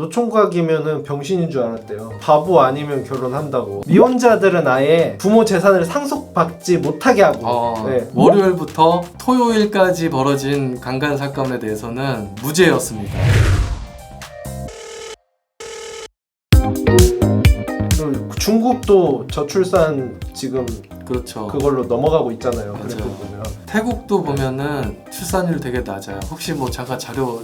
노총각이면은 병신인 줄 알았대요. 바보 아니면 결혼한다고. 미혼자들은 아예 부모 재산을 상속받지 못하게 하고 네. 월요일부터 토요일까지 벌어진 강간 사건에 대해서는 무죄였습니다. 중국도 저출산 지금 그렇죠. 그걸로 넘어가고 있잖아요. 맞아요. 그래도 보면 태국도 보면은 출산율 되게 낮아요. 혹시 뭐 잠깐 자료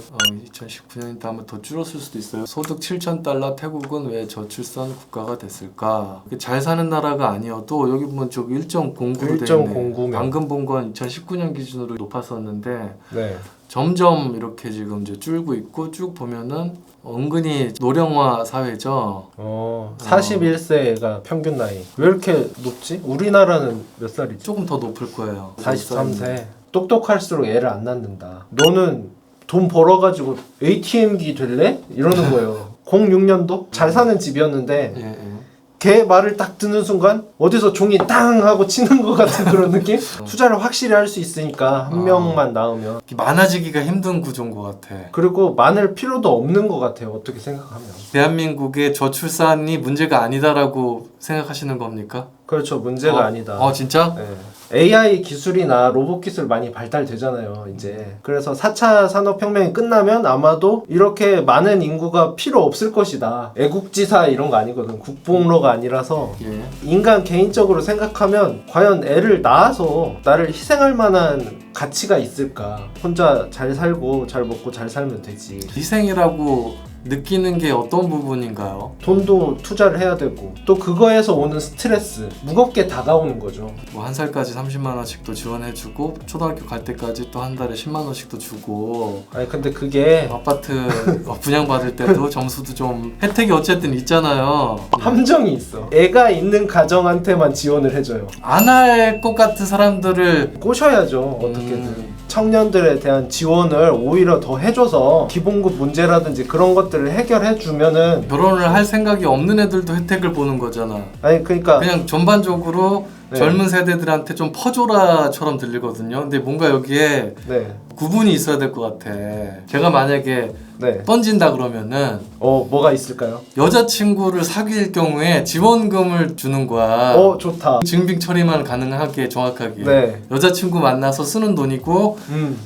2019년이다 하면 더 줄었을 수도 있어요. 소득 7,000달러 태국은 왜 저출산 국가가 됐을까? 잘 사는 나라가 아니어도 여기 보면 저 1.09로 되어 있네. 방금 본 건 2019년 기준으로 높았었는데 네. 점점 이렇게 지금 이제 줄고 있고 쭉 보면은 은근히 노령화 사회죠. 41세가 평균 나이. 왜 이렇게 높지? 우리나라는 몇 살이지? 조금 더 높을 거예요. 43세. 똑똑할수록 애를 안 낳는다. 너는 돈 벌어가지고 ATM기 될래? 이러는 거예요. 06년도? 잘 사는 집이었는데 예. 걔 말을 딱 듣는 순간 어디서 종이 땅 하고 치는 것 같은 그런 느낌? 투자를 확실히 할 수 있으니까 한 명만 낳으면 많아지기가 힘든 구조인 것 같아. 그리고 많을 필요도 없는 것 같아요. 어떻게 생각하면 대한민국의 저출산이 문제가 아니다라고 생각하시는 겁니까? 그렇죠. 문제가 아니다. 진짜? 네. AI 기술이나 로봇 기술 많이 발달되잖아요. 이제 그래서 4차 산업혁명이 끝나면 아마도 이렇게 많은 인구가 필요 없을 것이다. 애국지사 이런 거 아니거든. 국뽕로가 아니라서 예. 인간 개인적으로 생각하면 과연 애를 낳아서 나를 희생할 만한 가치가 있을까? 혼자 잘 살고 잘 먹고 잘 살면 되지. 희생이라고 느끼는 게 어떤 부분인가요? 돈도 투자를 해야 되고 또 그거에서 오는 스트레스 무겁게 다가오는 거죠. 뭐 한 살까지 30만 원씩도 지원해주고 초등학교 갈 때까지 또 한 달에 10만 원씩도 주고 아니 근데 그게 아파트 분양받을 때도 점수도 좀 혜택이 어쨌든 있잖아요. 함정이 있어. 애가 있는 가정한테만 지원을 해줘요. 안 할 것 같은 사람들을 꼬셔야죠. 어떻게든. 청년들에 대한 지원을 오히려 더 해줘서 기본급 문제라든지 그런 것들을 해결해주면은 결혼을 할 생각이 없는 애들도 혜택을 보는 거잖아. 아니 그러니까 그냥 전반적으로 네. 젊은 세대들한테 좀 퍼줘라처럼 들리거든요. 근데 뭔가 여기에 네. 구분이 있어야 될 것 같아. 제가 만약에 네. 던진다 그러면은 뭐가 있을까요? 여자친구를 사귈 경우에 지원금을 주는 거야. 좋다. 증빙 처리만 가능하게 정확하게. 네. 여자친구 만나서 쓰는 돈이고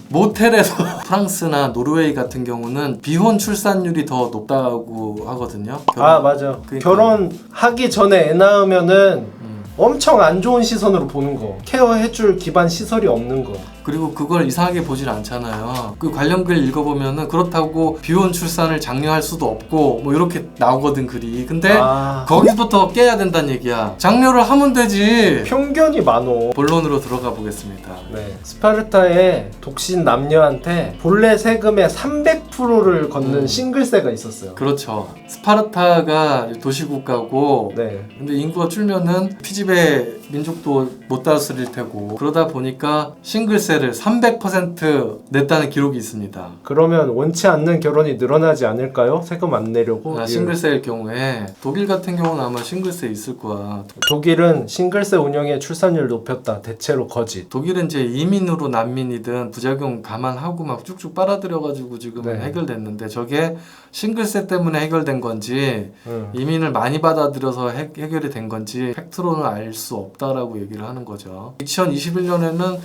모텔에서 프랑스나 노르웨이 같은 경우는 비혼 출산율이 더 높다고 하거든요. 맞아. 그러니까. 결혼하기 전에 애 낳으면은 엄청 안 좋은 시선으로 보는 거. 케어해줄 기반 시설이 없는 거. 그리고 그걸 이상하게 보질 않잖아요. 그 관련 글 읽어보면은 그렇다고 비혼 출산을 장려할 수도 없고 뭐 이렇게 나오거든 글이. 근데 거기부터 깨야 된다는 얘기야. 장려를 하면 되지. 편견이 많어. 본론으로 들어가 보겠습니다. 네. 스파르타의 독신 남녀한테 본래 세금의 300%를 걷는 싱글세가 있었어요. 그렇죠. 스파르타가 도시국가고 네. 근데 인구가 줄면은 피지배 민족도 못 다스릴 테고 그러다 보니까 싱글세를 300% 냈다는 기록이 있습니다. 그러면 원치 않는 결혼이 늘어나지 않을까요? 세금 안 내려고? 싱글세일 경우에 독일 같은 경우는 아마 싱글세 있을 거야. 독일은 싱글세 운영에 출산율 높였다. 대체로 거짓. 독일은 이제 이민으로 난민이든 부작용 감안하고 막 쭉쭉 빨아들여가지고 지금은 해결됐는데 저게 싱글세 때문에 해결된 건지 이민을 많이 받아들여서 해결이 된 건지 팩트로는 알 수 없다라고 얘기를 하는 거죠. 2021년에는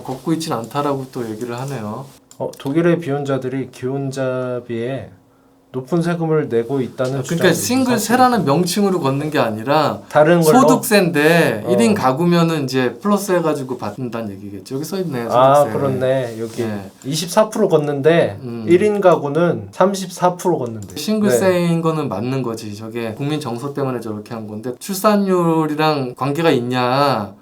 걷고 있진 않다라고 또 얘기를 하네요. 독일의 비혼자들이 기혼자비에 높은 세금을 내고 있다는 그러니까 싱글세라는 명칭으로 걷는 게 아니라 다른 걸로? 소득세인데 1인 가구면은 이제 플러스 해가지고 받는다는 얘기겠죠. 여기 써있네 소득세. 그렇네. 여기 24% 걷는데 1인 가구는 34% 걷는데 싱글세인 거는 맞는 거지. 저게 국민 정서 때문에 저렇게 한 건데 출산율이랑 관계가 있냐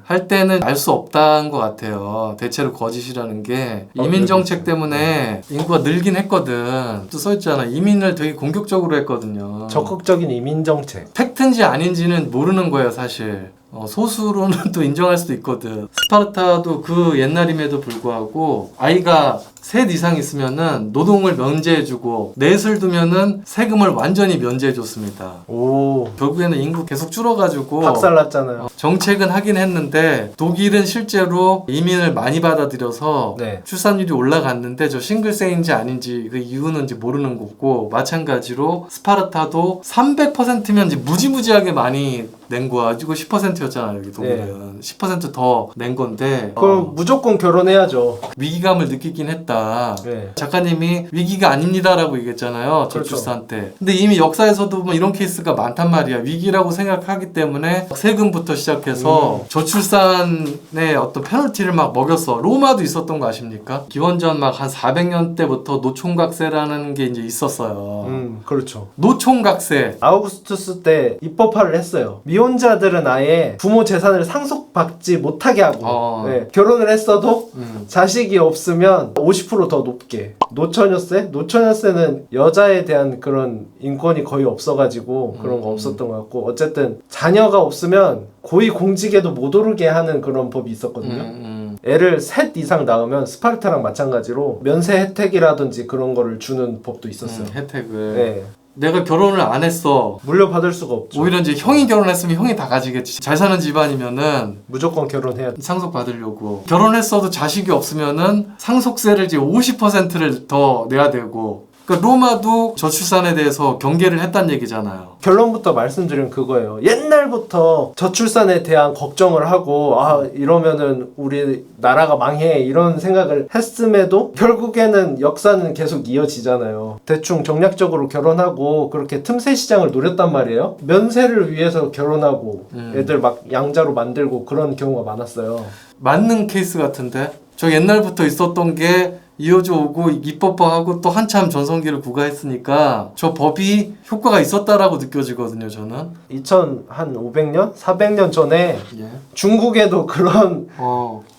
할 때는 알 수 없다는 것 같아요. 대체로 거짓이라는 게 이민 정책 때문에 인구가 늘긴 했거든. 또 써있잖아. 이민을 되게 공격적으로 했거든요. 적극적인 이민 정책. 팩트인지 아닌지는 모르는 거예요, 사실. 소수로는 또 인정할 수도 있거든. 스파르타도 그 옛날임에도 불구하고 아이가 셋 이상 있으면은 노동을 면제해주고 넷을 두면은 세금을 완전히 면제해줬습니다. 오. 결국에는 인구 계속 줄어가지고 박살났잖아요. 정책은 하긴 했는데 독일은 실제로 이민을 많이 받아들여서 네. 출산율이 올라갔는데 저 싱글세인지 아닌지 그 이유는 이제 모르는 거고, 마찬가지로 스파르타도 300%면 이제 무지무지하게 많이 낸 거야. 이거 10%였잖아요. 여기 독일은 10% 더 낸 건데 그럼 무조건 결혼해야죠. 위기감을 느끼긴 했다. 네. 작가님이 위기가 아닙니다라고 얘기했잖아요. 저출산 그렇죠. 때. 근데 이미 역사에서도 뭐 이런 케이스가 많단 말이야. 위기라고 생각하기 때문에 세금부터 시작해서 저출산의 어떤 페널티를 막 먹였어. 로마도 있었던 거 아십니까? 기원전 막 한 400년 때부터 노총각세라는 게 이제 있었어요. 그렇죠. 노총각세. 아우구스투스 때 입법화를 했어요. 미혼자들은 아예 부모 재산을 상속받지 못하게 하고 네, 결혼을 했어도 자식이 없으면 50% 더 높게. 노처녀세? 노처녀세는 여자에 대한 그런 인권이 거의 없어가지고 그런 거 없었던 것 같고, 어쨌든 자녀가 없으면 고위공직에도 못 오르게 하는 그런 법이 있었거든요. 애를 셋 이상 낳으면 스파르타랑 마찬가지로 면세 혜택이라든지 그런 거를 주는 법도 있었어요. 혜택을. 네. 내가 결혼을 안 했어. 물려받을 수가 없죠. 오히려 이제 형이 결혼했으면 형이 다 가지겠지. 잘 사는 집안이면은 무조건 결혼해야 돼. 상속 받으려고. 결혼했어도 자식이 없으면은 상속세를 이제 50%를 더 내야 되고. 그러니까 로마도 저출산에 대해서 경계를 했단 얘기잖아요. 결론부터 말씀드리면 그거예요. 옛날부터 저출산에 대한 걱정을 하고 이러면은 우리 나라가 망해 이런 생각을 했음에도 결국에는 역사는 계속 이어지잖아요. 대충 정략적으로 결혼하고 그렇게 틈새 시장을 노렸단 말이에요. 면세를 위해서 결혼하고 애들 막 양자로 만들고 그런 경우가 많았어요. 맞는 케이스 같은데? 저 옛날부터 있었던 게 이어져 오고 입법화하고 또 한참 전성기를 구가했으니까 저 법이 효과가 있었다라고 느껴지거든요, 저는. 2500년? 400년 전에 중국에도 그런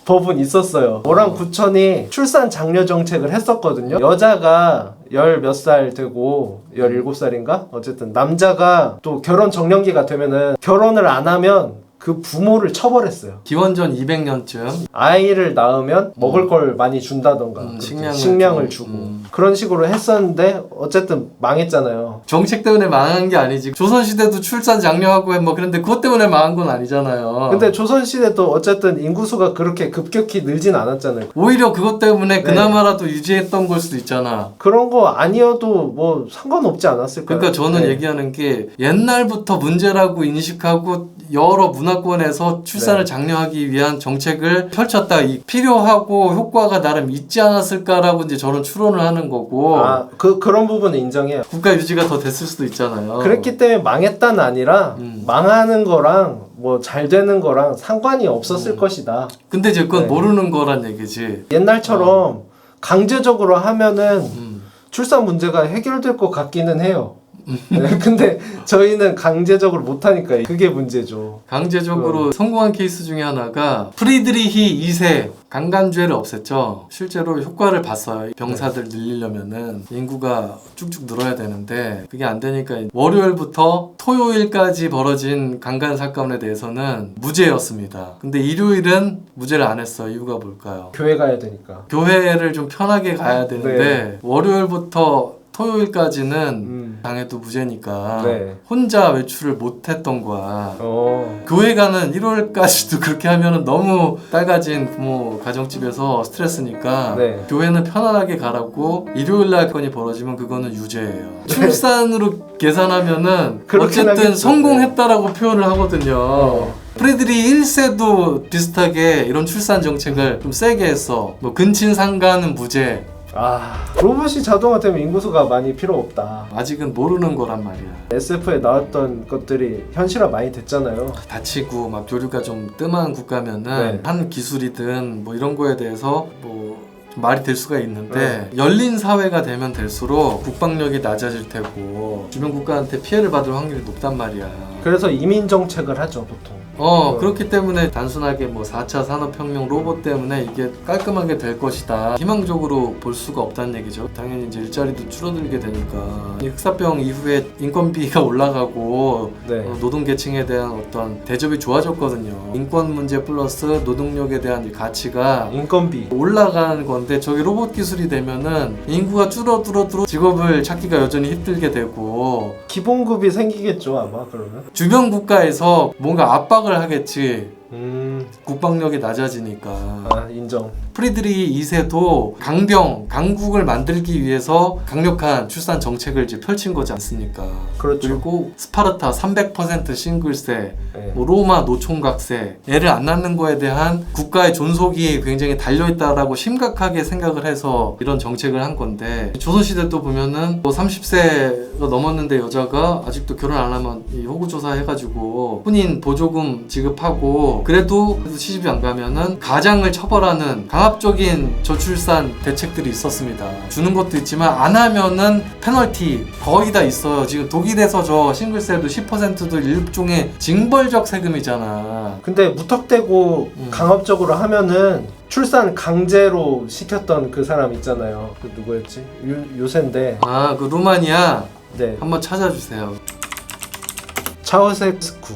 법은 있었어요. 모랑 구천이 출산 장려 정책을 했었거든요. 여자가 10몇 살 되고 17살인가? 어쨌든 남자가 또 결혼 정년기가 되면은 결혼을 안 하면 그 부모를 처벌했어요. 기원전 200년쯤 아이를 낳으면 먹을 걸 많이 준다던가 식량을 주고 그런 식으로 했었는데 어쨌든 망했잖아요. 정책 때문에 망한 게 아니지. 조선시대도 출산 장려하고 뭐 그런데 그것 때문에 망한 건 아니잖아요. 근데 조선시대도 어쨌든 인구수가 그렇게 급격히 늘진 않았잖아요. 오히려 그것 때문에 그나마라도 유지했던 걸 수도 있잖아. 그런 거 아니어도 뭐 상관없지 않았을까요? 그러니까 저는 얘기하는 게 옛날부터 문제라고 인식하고 여러 문화권에서 출산을 장려하기 위한 정책을 펼쳤다. 필요하고 효과가 나름 있지 않았을까라고 이제 저는 추론을 하는 거고. 그런 부분은 인정해요. 국가 유지가 더 됐을 수도 있잖아요. 그랬기 때문에 망했다는 아니라 망하는 거랑 뭐 잘 되는 거랑 상관이 없었을 것이다. 근데 이제 그건 모르는 거란 얘기지. 옛날처럼 강제적으로 하면은 출산 문제가 해결될 것 같기는 해요. 네, 근데 저희는 강제적으로 못하니까 그게 문제죠. 강제적으로 성공한 케이스 중에 하나가 프리드리히 2세 강간죄를 없앴죠. 실제로 효과를 봤어요. 병사들 늘리려면은 인구가 쭉쭉 늘어야 되는데 그게 안 되니까 월요일부터 토요일까지 벌어진 강간 사건에 대해서는 무죄였습니다. 근데 일요일은 무죄를 안 했어요. 이유가 뭘까요? 교회 가야 되니까. 교회를 좀 편하게 가야 되는데 월요일부터 토요일까지는 당해도 무죄니까 혼자 외출을 못했던 거야. 교회 가는 1월까지도 그렇게 하면은 너무 빨가진 부모 가정집에서 스트레스니까 교회는 편안하게 가라고. 일요일날 건이 벌어지면 그거는 유죄예요. 출산으로 계산하면은 어쨌든 성공했다라고 표현을 하거든요. 프레들이 1세도 비슷하게 이런 출산 정책을 좀 세게 했어. 뭐 근친상간은 무죄. 로봇이 자동화 되면 인구수가 많이 필요 없다. 아직은 모르는 거란 말이야. SF에 나왔던 것들이 현실화 많이 됐잖아요. 다치고 막 교류가 좀 뜸한 국가면은 한 기술이든 뭐 이런 거에 대해서 뭐 좀 말이 될 수가 있는데 열린 사회가 되면 될수록 국방력이 낮아질 테고 주변 국가한테 피해를 받을 확률이 높단 말이야. 그래서 이민 정책을 하죠, 보통. 그렇기 때문에 단순하게 뭐 4차 산업혁명 로봇 때문에 이게 깔끔하게 될 것이다 희망적으로 볼 수가 없다는 얘기죠. 당연히 이제 일자리도 줄어들게 되니까 이 흑사병 이후에 인건비가 올라가고 네. 노동계층에 대한 어떤 대접이 좋아졌거든요. 인권 문제 플러스 노동력에 대한 이 가치가 인건비. 올라간 건데 저게 로봇 기술이 되면은 인구가 줄어들어 직업을 찾기가 여전히 힘들게 되고 기본급이 생기겠죠 아마 그러면. 주변 국가에서 뭔가 압박을 하겠지. 국방력이 낮아지니까. 아 인정. 프리드리히 2세도 강국을 만들기 위해서 강력한 출산 정책을 이제 펼친 거지 않습니까? 그렇죠. 그리고 스파르타 300% 싱글세, 네. 뭐 로마 노총각세, 애를 안 낳는 거에 대한 국가의 존속이 굉장히 달려있다라고 심각하게 생각을 해서 이런 정책을 한 건데 조선시대도 보면은 뭐 30세가 넘었는데 여자가 아직도 결혼 안 하면 이 호구조사 해가지고 혼인 보조금 지급하고 그래도 시집이 안 가면은 가장을 처벌하는 강압적인 저출산 대책들이 있었습니다. 주는 것도 있지만 안 하면은 페널티 거의 다 있어요. 지금 독일에서 저 싱글세도 10%도 일종의 징벌적 세금이잖아. 근데 무턱대고 강압적으로 하면은 출산 강제로 시켰던 그 사람 있잖아요. 그 누구였지? 요샌데. 아, 그 루마니아 네. 한번 찾아주세요. 차우세스쿠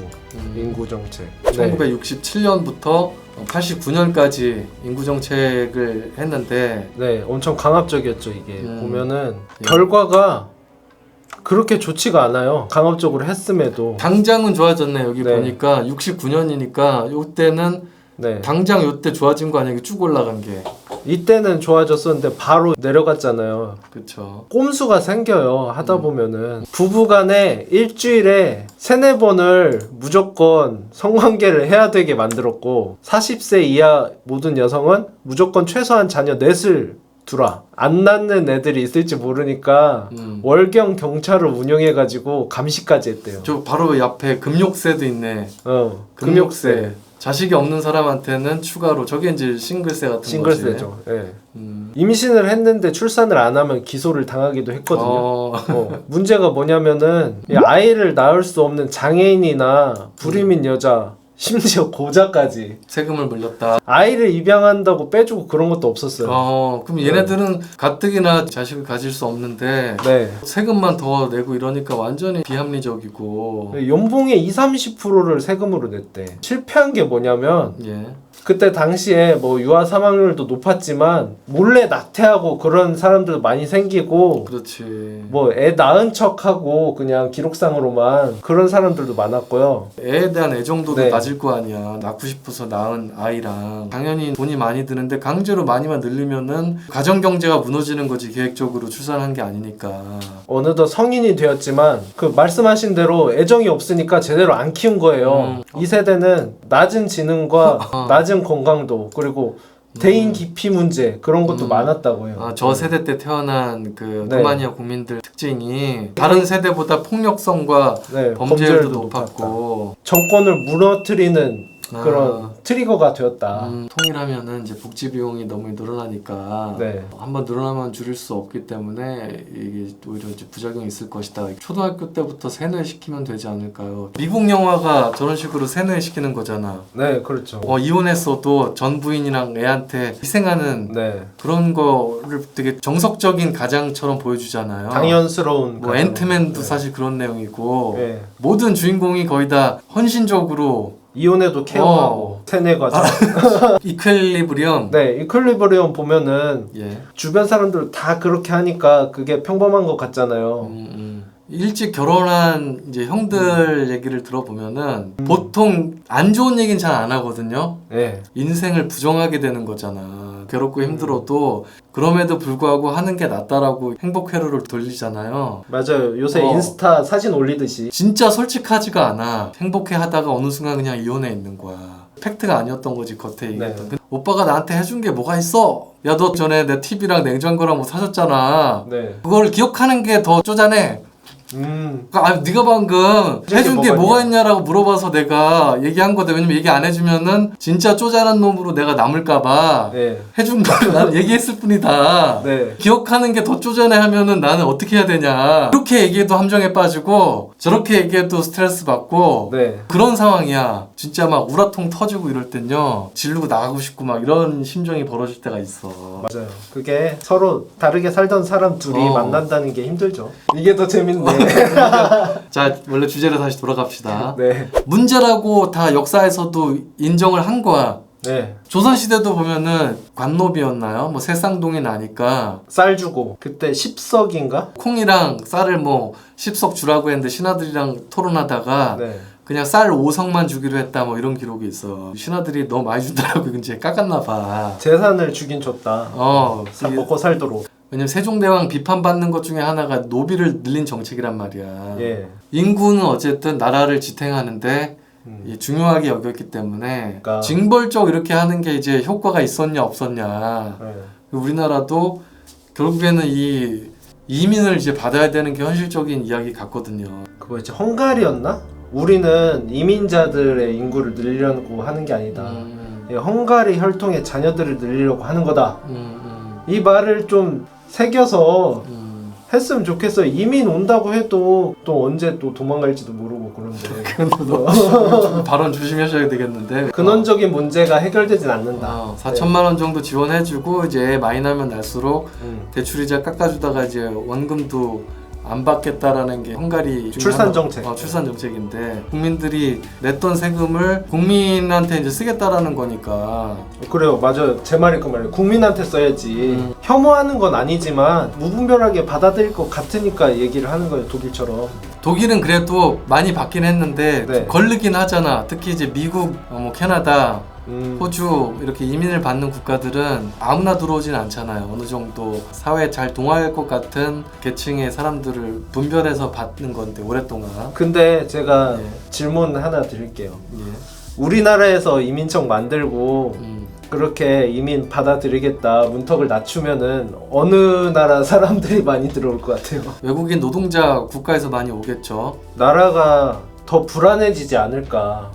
인구 정책. 1967년부터 89년까지 인구 정책을 했는데 네, 엄청 강압적이었죠 이게. 보면은 예. 결과가 그렇게 좋지가 않아요. 강압적으로 했음에도. 당장은 좋아졌네. 여기 네. 보니까 69년이니까 요때는 네. 당장 요때 좋아진 거 아니야? 쭉 올라간 게. 이때는 좋아졌었는데 바로 내려갔잖아요. 그쵸. 꼼수가 생겨요. 하다 보면은 부부간에 일주일에 3-4번을 무조건 성관계를 해야 되게 만들었고 40세 이하 모든 여성은 무조건 최소한 자녀 넷을 두라. 안 낳는 애들이 있을지 모르니까 월경 경찰을 운영해가지고 감시까지 했대요. 저 바로 옆에 금욕세도 있네. 금욕세. 자식이 없는 사람한테는 추가로 저게 이제 싱글세 같은 싱글세죠. 예. 임신을 했는데 출산을 안 하면 기소를 당하기도 했거든요. 문제가 뭐냐면은 이 아이를 낳을 수 없는 장애인이나 불임인 여자 심지어 고자까지 세금을 물렸다. 아이를 입양한다고 빼주고 그런 것도 없었어요. 그럼 얘네들은 가뜩이나 자식을 가질 수 없는데 네. 세금만 더 내고 이러니까 완전히 비합리적이고. 연봉의 20-30%를 세금으로 냈대. 실패한 게 뭐냐면 예. 그때 당시에 뭐 유아 사망률도 높았지만 몰래 낙태하고 그런 사람들도 많이 생기고 그렇지. 뭐 애 낳은 척하고 그냥 기록상으로만 그런 사람들도 많았고요. 애에 대한 애정도도 네. 낮을 거 아니야. 낳고 싶어서 낳은 아이랑 당연히 돈이 많이 드는데 강제로 많이만 늘리면은 가정 경제가 무너지는 거지. 계획적으로 출산한 게 아니니까. 어느덧 성인이 되었지만 그 말씀하신 대로 애정이 없으니까 제대로 안 키운 거예요. 이 세대는 낮은 지능과 낮은 건강도 그리고 대인 기피 문제 그런 것도 많았다고 해요. 저 세대 때 태어난 그 네. 루마니아 국민들 특징이 다른 세대보다 폭력성과 네, 범죄율도 높았고 정권을 무너뜨리는 그런 트리거가 되었다. 통일하면은 이제 복지 비용이 너무 늘어나니까 네. 한번 늘어나면 줄일 수 없기 때문에 이게 오히려 이제 부작용이 있을 것이다. 초등학교 때부터 세뇌 시키면 되지 않을까요? 미국 영화가 저런 식으로 세뇌 시키는 거잖아. 네, 그렇죠. 이혼했어도 전 부인이랑 애한테 희생하는 네. 그런 거를 되게 정석적인 가장처럼 보여주잖아요. 당연스러운. 뭐 가정. 앤트맨도 네. 사실 그런 내용이고 네. 모든 주인공이 거의 다 헌신적으로 이혼해도 케어하고 세뇌 과정. 이퀄리브리엄. 네, 이퀄리브리엄 보면은 예. 주변 사람들 다 그렇게 하니까 그게 평범한 것 같잖아요. 일찍 결혼한 이제 형들 얘기를 들어보면은 보통 안 좋은 얘기는 잘 안 하거든요. 네. 인생을 부정하게 되는 거잖아. 괴롭고 힘들어도 그럼에도 불구하고 하는 게 낫다라고 행복 회로를 돌리잖아요. 맞아요. 요새 인스타 사진 올리듯이. 진짜 솔직하지가 않아. 행복해 하다가 어느 순간 그냥 이혼해 있는 거야. 팩트가 아니었던 거지 겉에 얘기했던. 네. 오빠가 나한테 해준 게 뭐가 있어? 야, 너 전에 내 TV랑 냉장고랑 뭐 사줬잖아. 네. 그걸 기억하는 게 더 쪼잔해. 아, 네가 방금 해준 게 뭐가 있냐라고 물어봐서 내가 얘기한 거다. 왜냐면 얘기 안 해주면은 진짜 쪼잔한 놈으로 내가 남을까봐 네. 해준 거를 나는 얘기했을 뿐이다. 네. 기억하는 게 더 쪼잔해 하면은 나는 어떻게 해야 되냐. 이렇게 얘기해도 함정에 빠지고 저렇게 얘기해도 스트레스 받고 네. 그런 상황이야. 진짜 막 우라통 터지고 이럴 땐요 지르고 나가고 싶고 막 이런 심정이 벌어질 때가 있어. 맞아요. 그게 서로 다르게 살던 사람 둘이 만난다는 게 힘들죠. 이게 더 재밌네. 자, 원래 주제로 다시 돌아갑시다. 네. 문제라고 다 역사에서도 인정을 한 거야. 네. 조선시대도 보면은 관노비였나요? 뭐 새쌍동이 나니까 쌀 주고 그때 10석인가? 콩이랑 쌀을 뭐 10석 주라고 했는데 신하들이랑 토론하다가 네. 그냥 쌀 5석만 주기로 했다 뭐 이런 기록이 있어. 신하들이 너무 많이 준다라고 이제 깎았나 봐. 재산을 주긴 줬다. 먹고 살도록. 왜냐면 세종대왕 비판받는 것 중에 하나가 노비를 늘린 정책이란 말이야. 예. 인구는 어쨌든 나라를 지탱하는데 중요하게 여겼기 때문에 그러니까. 징벌적 이렇게 하는 게 이제 효과가 있었냐 없었냐. 네. 우리나라도 결국에는 이 이민을 이제 받아야 되는 게 현실적인 이야기 같거든요. 그거 이제 헝가리였나? 우리는 이민자들의 인구를 늘리려고 하는 게 아니다. 예, 헝가리 혈통의 자녀들을 늘리려고 하는 거다. 이 말을 좀 새겨서 했으면 좋겠어요. 이민 온다고 해도 또 언제 또 도망갈지도 모르고 그런데. 발언 조심하셔야 되겠는데. 근원적인 문제가 해결되진 않는다. 4천만 원 정도 지원해주고 이제 많이 나면 날수록 대출이자 깎아주다가 이제 원금도 안 받겠다라는 게 헝가리 출산 정책. 출산 정책인데 국민들이 냈던 세금을 국민한테 이제 쓰겠다라는 거니까. 그래요, 맞아요. 제 말이 그 말이에요. 국민한테 써야지. 혐오하는 건 아니지만 무분별하게 받아들일 것 같으니까 얘기를 하는 거예요, 독일처럼. 독일은 그래도 많이 받긴 했는데 네. 걸리긴 하잖아. 특히 이제 미국, 뭐 캐나다, 호주 이렇게 이민을 받는 국가들은 아무나 들어오진 않잖아요. 어느 정도 사회에 잘 동화할 것 같은 계층의 사람들을 분별해서 받는 건데 오랫동안. 근데 제가 예. 질문 하나 드릴게요. 예. 우리나라에서 이민청 만들고 그렇게 이민 받아들이겠다 문턱을 낮추면은 어느 나라 사람들이 많이 들어올 것 같아요? 외국인 노동자 국가에서 많이 오겠죠. 나라가 더 불안해지지 않을까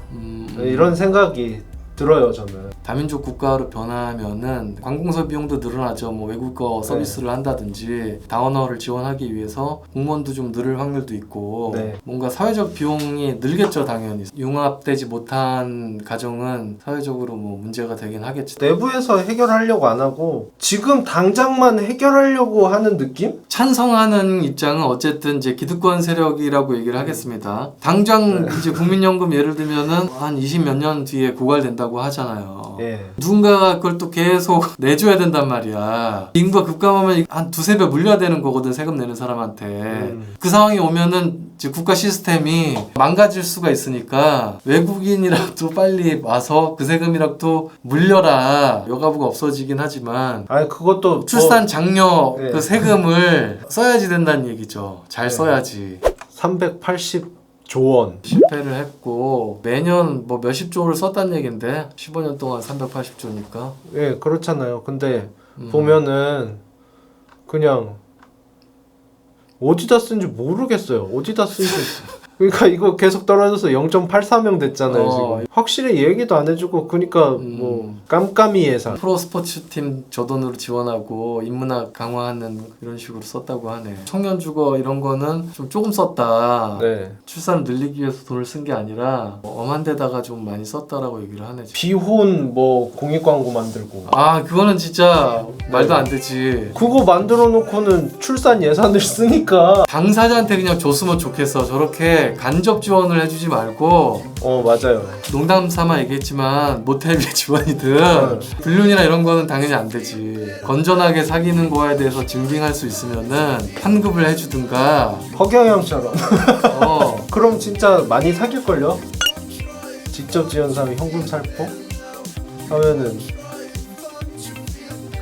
이런 생각이 들어요, 저는. 다민족 국가로 변하면은 관공서 비용도 늘어나죠. 뭐 외국어 서비스를 한다든지 다원어를 지원하기 위해서 공무원도 좀 늘을 확률도 있고 뭔가 사회적 비용이 늘겠죠, 당연히. 융합되지 못한 가정은 사회적으로 뭐 문제가 되긴 하겠지. 내부에서 해결하려고 안 하고 지금 당장만 해결하려고 하는 느낌? 찬성하는 입장은 어쨌든 이제 기득권 세력이라고 얘기를 하겠습니다. 당장 이제 국민연금 예를 들면은 한 20몇 년 뒤에 고갈된다고 하잖아요. 예. 누군가가 그걸 또 계속 내줘야 된단 말이야. 인구가 급감하면 한 두세 배 물려야 되는 거거든, 세금 내는 사람한테. 그 상황이 오면은 이제 국가 시스템이 망가질 수가 있으니까 외국인이라도 빨리 와서 그 세금이라도 물려라. 여가부가 없어지긴 하지만 아니 그것도 출산 장려 그 세금을 써야지 된다는 얘기죠. 잘 써야지. 380조 원. 실패를 했고 매년 뭐 몇십 조를 썼다는 얘긴데 15년 동안 380조니까. 예, 그렇잖아요. 근데 보면은 그냥 어디다 쓴지 모르겠어요. 어디다 쓴지. 그러니까 이거 계속 떨어져서 0.84명 됐잖아요, 지금. 확실히 얘기도 안 해주고, 그러니까 뭐 깜깜이 예산. 프로 스포츠팀 저 돈으로 지원하고 인문학 강화하는 이런 식으로 썼다고 하네. 청년 주거 이런 거는 좀 조금 썼다. 네. 출산을 늘리기 위해서 돈을 쓴 게 아니라 엄한 데다가 좀 많이 썼다라고 얘기를 하네. 비혼 뭐 공익 광고 만들고. 아, 그거는 진짜 말도 안 되지. 그거 만들어 놓고는 출산 예산을 쓰니까. 당사자한테 그냥 줬으면 좋겠어. 저렇게 간접 지원을 해주지 말고. 맞아요. 농담 삼아 얘기했지만 모텔비 지원이든 불륜이나 이런 거는 당연히 안 되지. 건전하게 사귀는 거에 대해서 증빙할 수 있으면은 환급을 해주든가. 허경영처럼. 어. 그럼 진짜 많이 사귈걸요? 직접 지원 사람이 현금 살포? 하면은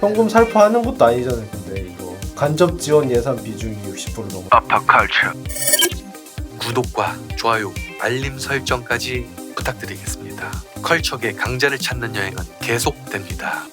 현금 살포 하는 것도 아니잖아요. 근데 이거 간접 지원 예산 비중이 60% 넘어. 아파컬처. 구독과 좋아요, 알림 설정까지 부탁드리겠습니다. 컬처계 강자를 찾는 여행은 계속됩니다.